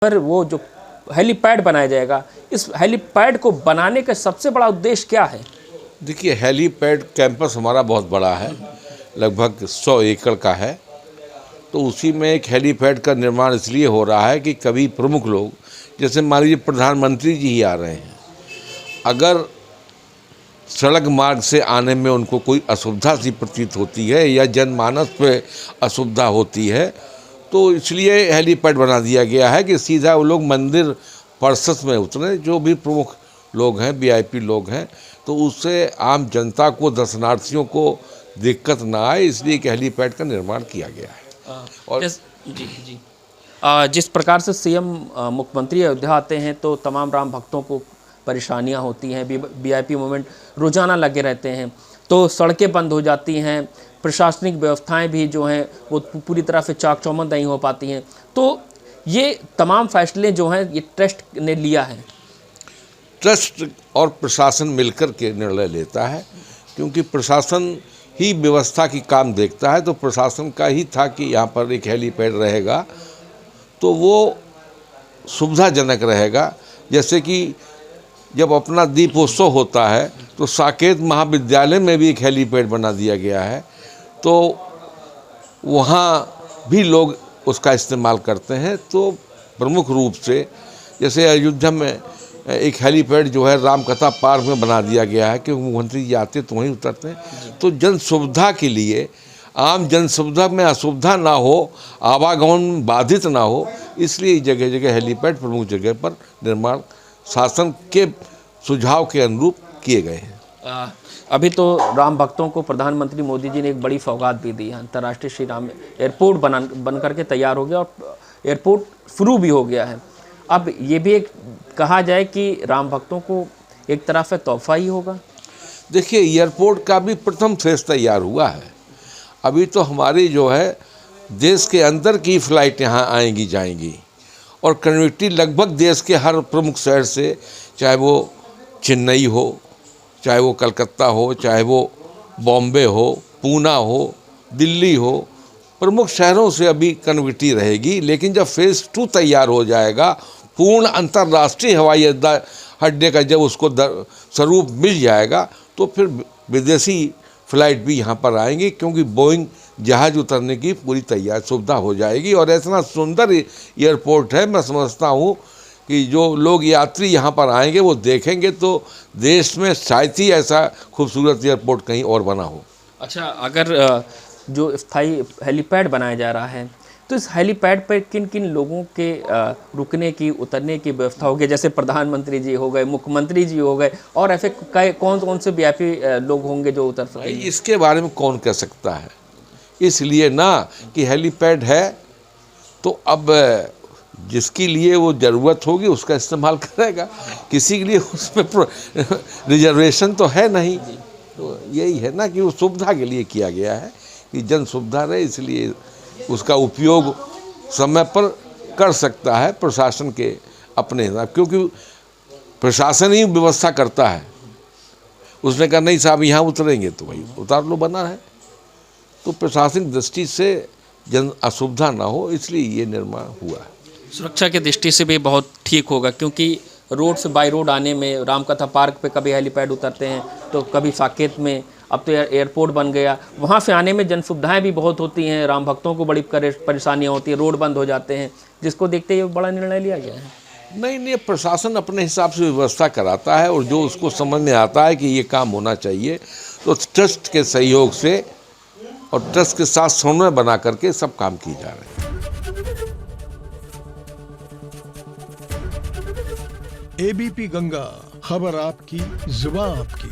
पर वो जो हेलीपैड बनाया जाएगा, इस हेलीपैड को बनाने का सबसे बड़ा उद्देश्य क्या है? देखिए, हेलीपैड कैंपस हमारा बहुत बड़ा है, लगभग 100 एकड़ का है। तो उसी में एक हेलीपैड का निर्माण इसलिए हो रहा है कि कभी प्रमुख लोग, जैसे मान लीजिए प्रधानमंत्री जी ही आ रहे हैं, अगर सड़क मार्ग से आने में उनको कोई असुविधा सी प्रतीत होती है या जनमानस पे असुविधा होती है, तो इसलिए हेलीपैड बना दिया गया है कि सीधा वो लोग मंदिर परिसर में उतरे। जो भी प्रमुख लोग हैं, वीआईपी लोग हैं, तो उससे आम जनता को, दर्शनार्थियों को दिक्कत ना आए, इसलिए एक हेलीपैड का निर्माण किया गया है। और जी। जिस प्रकार से सीएम मुख्यमंत्री अयोध्या आते हैं तो तमाम राम भक्तों को परेशानियां होती हैं, वीआईपी मूवमेंट रोजाना लगे रहते हैं, तो सड़कें बंद हो जाती हैं, प्रशासनिक व्यवस्थाएं भी जो हैं वो पूरी तरह से चाक चौबंद नहीं हो पाती हैं। तो ये तमाम फैसले जो हैं ये ट्रस्ट ने लिया है। ट्रस्ट और प्रशासन मिलकर के निर्णय लेता है, क्योंकि प्रशासन ही व्यवस्था की काम देखता है। तो प्रशासन का ही था कि यहाँ पर एक हेलीपैड रहेगा तो वो सुविधाजनक रहेगा। जैसे कि जब अपना दीपोत्सव होता है तो साकेत महाविद्यालय में भी एक हेलीपैड बना दिया गया है, तो वहाँ भी लोग उसका इस्तेमाल करते हैं। तो प्रमुख रूप से जैसे अयोध्या में एक हेलीपैड जो है रामकथा पार्क में बना दिया गया है, क्योंकि मुख्यमंत्री जी आते तो वहीं उतरते हैं। तो जन सुविधा के लिए, आम जन सुविधा में असुविधा ना हो, आवागमन बाधित ना हो, इसलिए जगह जगह हेलीपैड प्रमुख जगह पर निर्माण शासन के सुझाव के अनुरूप किए गए हैं। अभी तो राम भक्तों को प्रधानमंत्री मोदी जी ने एक बड़ी सौगात भी दी है। अंतर्राष्ट्रीय श्री राम एयरपोर्ट बन करके तैयार हो गया और एयरपोर्ट शुरू भी हो गया है। अब ये भी एक कहा जाए कि राम भक्तों को एक तरह से तोहफा ही होगा। देखिए, एयरपोर्ट का भी प्रथम फेज तैयार हुआ है। अभी तो हमारी जो है देश के अंदर की फ़्लाइट यहाँ आएंगी जाएंगी, और कनेक्टिविटी लगभग देश के हर प्रमुख शहर से, चाहे वो चेन्नई हो, चाहे वो कलकत्ता हो, चाहे वो बॉम्बे हो, पूना हो, दिल्ली हो, प्रमुख शहरों से अभी कनेक्टिविटी रहेगी। लेकिन जब फेज़ 2 तैयार हो जाएगा, पूर्ण अंतर्राष्ट्रीय हवाई अड्डे का जब उसको स्वरूप मिल जाएगा, तो फिर विदेशी फ़्लाइट भी यहाँ पर आएंगी, क्योंकि बोइंग जहाज़ उतरने की पूरी तैयार सुविधा हो जाएगी। और इतना सुंदर एयरपोर्ट है, मैं समझता हूँ कि जो लोग यात्री यहाँ पर आएंगे वो देखेंगे तो देश में शायद ही ऐसा खूबसूरत एयरपोर्ट कहीं और बना हो। अच्छा, अगर जो स्थायी हेलीपैड बनाया जा रहा है तो इस हेलीपैड पर किन किन लोगों के रुकने की, उतरने की व्यवस्था होगी? जैसे प्रधानमंत्री जी हो गए, मुख्यमंत्री जी हो गए, और ऐसे कौन कौन से वीआईपी लोग होंगे जो उतर सकेंगे? इसके बारे में कौन कह सकता है, इसलिए ना कि हेलीपैड है तो अब जिसके लिए वो ज़रूरत होगी उसका इस्तेमाल करेगा, किसी के लिए उसमें रिजर्वेशन तो है नहीं। तो यही है ना कि वो सुविधा के लिए किया गया है कि जन सुविधा रहे, इसलिए उसका उपयोग समय पर कर सकता है प्रशासन के अपने हिसाब, क्योंकि प्रशासन ही व्यवस्था करता है। उसने कहा नहीं साहब यहाँ उतरेंगे तो भाई उतार लो, बना है। तो प्रशासनिक दृष्टि से जन असुविधा ना हो, इसलिए ये निर्माण हुआ है। सुरक्षा की दृष्टि से भी बहुत ठीक होगा, क्योंकि रोड से बाई रोड आने में, रामकथा पार्क पे कभी हेलीपैड उतरते हैं तो कभी साकेत में, अब तो एयरपोर्ट बन गया, वहाँ से आने में जन सुविधाएँ भी बहुत होती हैं, राम भक्तों को बड़ी परेशानियाँ होती हैं, रोड बंद हो जाते हैं, जिसको देखते हुए बड़ा निर्णय लिया गया है। नहीं, प्रशासन अपने हिसाब से व्यवस्था कराता है, और जो उसको समझ में आता है कि ये काम होना चाहिए तो ट्रस्ट के सहयोग से और ट्रस्ट के साथ समन्वय बना करके सब काम किए जा रहे हैं। एबीपी गंगा, खबर आपकी, जुबान आपकी।